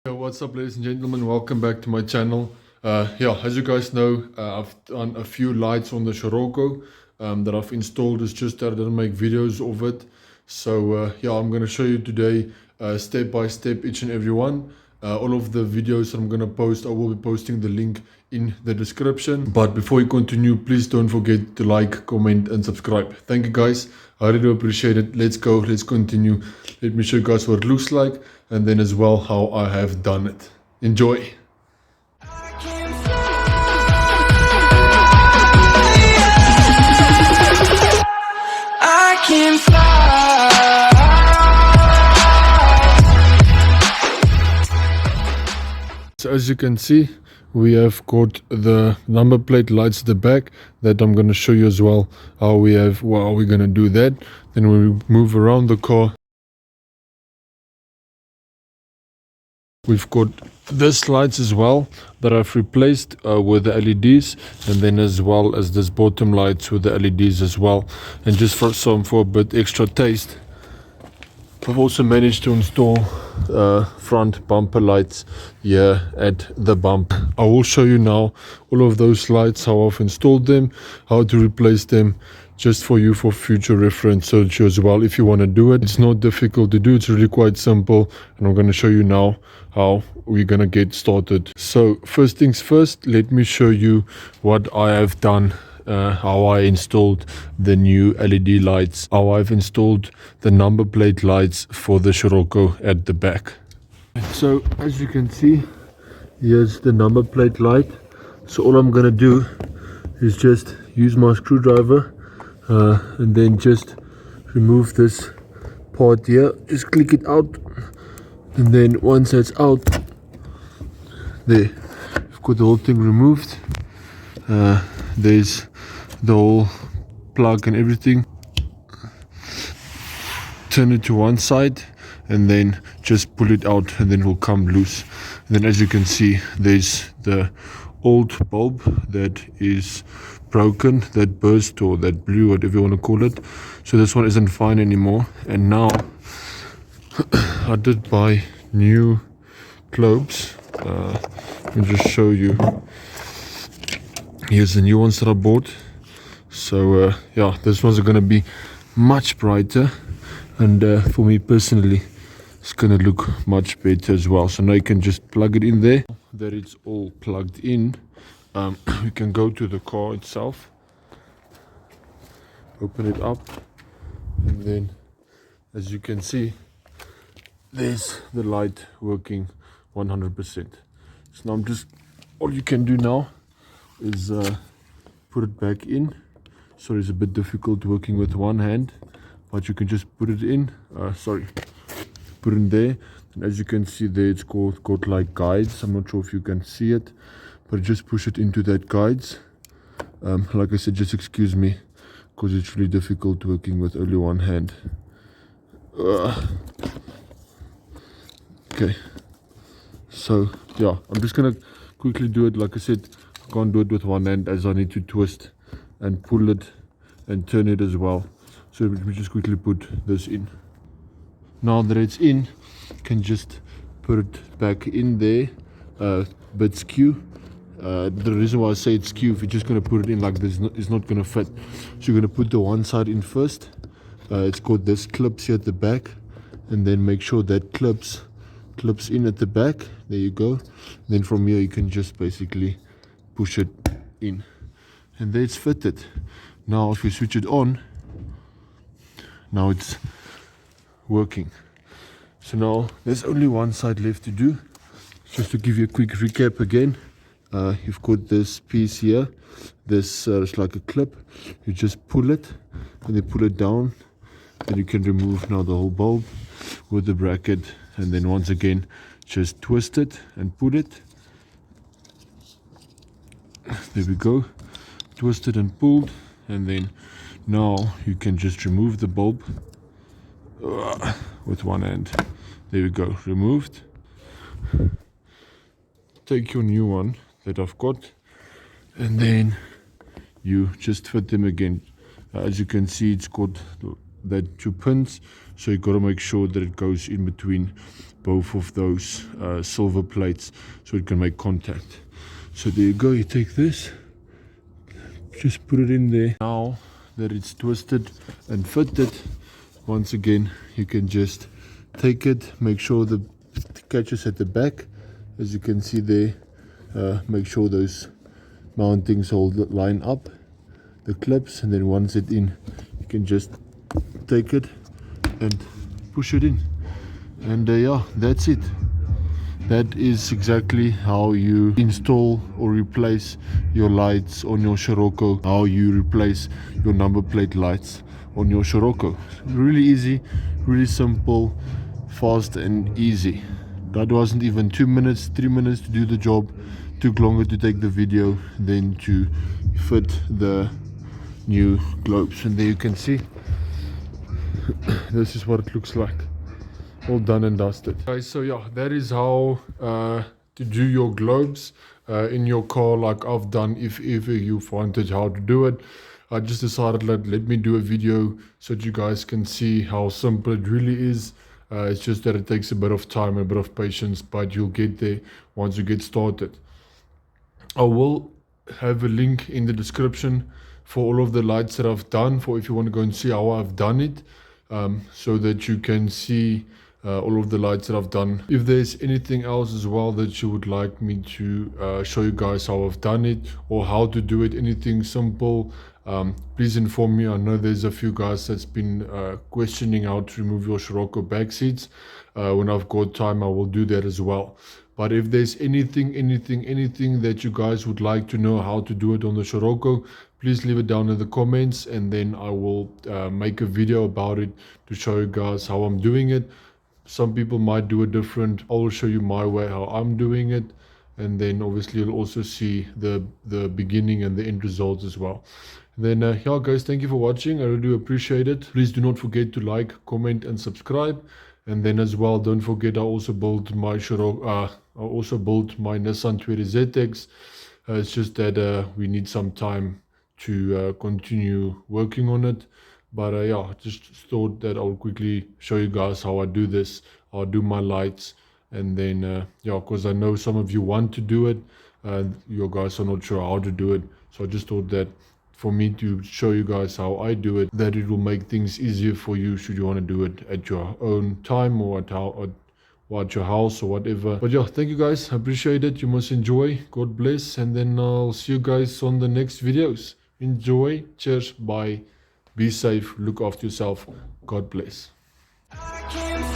Yeah, what's up, ladies and gentlemen? Welcome back to my channel. As you guys know, I've done a few lights on the Scirocco that I've installed. It's just that I didn't make videos of it. So I'm going to show you today step by step each and every one. All of the videos that I'm going to post, I will be posting the link in the description. But before we continue, please don't forget to like, comment and subscribe. Thank you guys. I really do appreciate it. Let's go. Let's continue. Let me show you guys what it looks like and then as well how I have done it. Enjoy. I can fly. So as you can see, we have got the number plate lights at the back that I'm going to show you as well how we're going to do that. Then when we move around the car, we've got this lights as well that I've replaced with the LEDs, and then as well as this bottom lights with the LEDs as well. And just for a bit extra taste, I've also managed to install front bumper lights here at the bump. I will show you now all of those lights, how I've installed them, how to replace them, just for you for future reference search as well if you want to do it. It's not difficult to do, it's really quite simple, and I'm going to show you now how we're going to get started. So first things first, let me show you what I have done. How I installed the new LED lights, how I've installed the number plate lights for the Scirocco at the back. So as you can see, here's the number plate light. So all I'm gonna do is just use my screwdriver and then just remove this part here, just click it out, and then once that's out, there, I've got the whole thing removed. There's the whole plug and everything. Turn it to one side and then just pull it out, and then it will come loose. And then as you can see, there's the old bulb that is broken, that burst or that blew, whatever you want to call it. So this one isn't fine anymore. And now I did buy new globes. Let me just show you. Here's the new ones that I bought. So this one's going to be much brighter, and for me personally it's going to look much better as well. So now you can just plug it in there. That it's all plugged in, we can go to the car itself, open it up, and then as you can see, there's the light working 100%. So now all you can do now is put it back in. So it's a bit difficult working with one hand, but you can just put it in, put it in there. And as you can see there, it's got like guides. I'm not sure if you can see it, but just push it into that guides. Like I said, just excuse me, because it's really difficult working with only one hand. Okay, so I'm just gonna quickly do it. Like I said, I can't do it with one hand as I need to twist and pull it and turn it as well. So let me just quickly put this in. Now that it's in, you can just put it back in there, bit skew. The reason why I say it's skew, if you're just going to put it in like this, it's not going to fit. So you're going to put the one side in first. It's got this clips here at the back, and then make sure that clips in at the back. There you go. And then from here you can just basically push it in, and there it's fitted. Now if you switch it on, now it's working. So now there's only one side left to do. Just to give you a quick recap again, you've got this piece here, this it's like a clip. You just pull it and then pull it down, and you can remove now the whole bulb with the bracket, and then once again just twist it and put it. There we go, twisted and pulled, and then now you can just remove the bulb with one hand. There we go, removed. Take your new one that I've got, and then you just fit them again. As you can see, it's got that 2 pins, so you got to make sure that it goes in between both of those silver plates so it can make contact. So there you go, you take this, just put it in there. Now that it's twisted and fitted, once again you can just take it, make sure the catches at the back, as you can see there. Make sure those mountings all line up, the clips, and then once it's in, you can just take it and push it in, and yeah, that's it. That is exactly how you install or replace your lights on your Scirocco, how you replace your number plate lights on your Scirocco. Really easy, really simple, fast and easy. That wasn't even 2 minutes, 3 minutes to do the job. Took longer to take the video than to fit the new globes. And there you can see, this is what it looks like, all done and dusted. Okay, so yeah, that is how to do your globes in your car, like I've done. If ever you've wanted how to do it, I just decided let me do a video so that you guys can see how simple it really is. It's just that it takes a bit of time, a bit of patience, but you'll get there once you get started. I will have a link in the description for all of the lights that I've done, for if you want to go and see how I've done it, so that you can see all of the lights that I've done. If there's anything else as well that you would like me to show you guys how I've done it or how to do it, anything simple, please inform me. I know there's a few guys that's been questioning how to remove your Scirocco back seats. When I've got time, I will do that as well. But if there's anything that you guys would like to know how to do it on the Scirocco, please leave it down in the comments, and then I will make a video about it to show you guys how I'm doing it. Some people might do it different. I will show you my way, how I'm doing it, and then obviously you'll also see the beginning and the end results as well. And then yeah guys, thank you for watching. I really do appreciate it. Please do not forget to like, comment and subscribe. And then as well, don't forget, I also built my Nissan 20ZX. It's just that we need some time to continue working on it. But yeah, just thought that I'll quickly show you guys how I do this. I'll do my lights, and then yeah, because I know some of you want to do it and you guys are not sure how to do it. So I just thought that for me to show you guys how I do it, that it will make things easier for you should you want to do it at your own time or at your house or whatever. But yeah, thank you guys, I appreciate it. You must enjoy. God bless, and then I'll see you guys on the next videos. Enjoy. Cheers. Bye. Be safe. Look after yourself. God bless. I can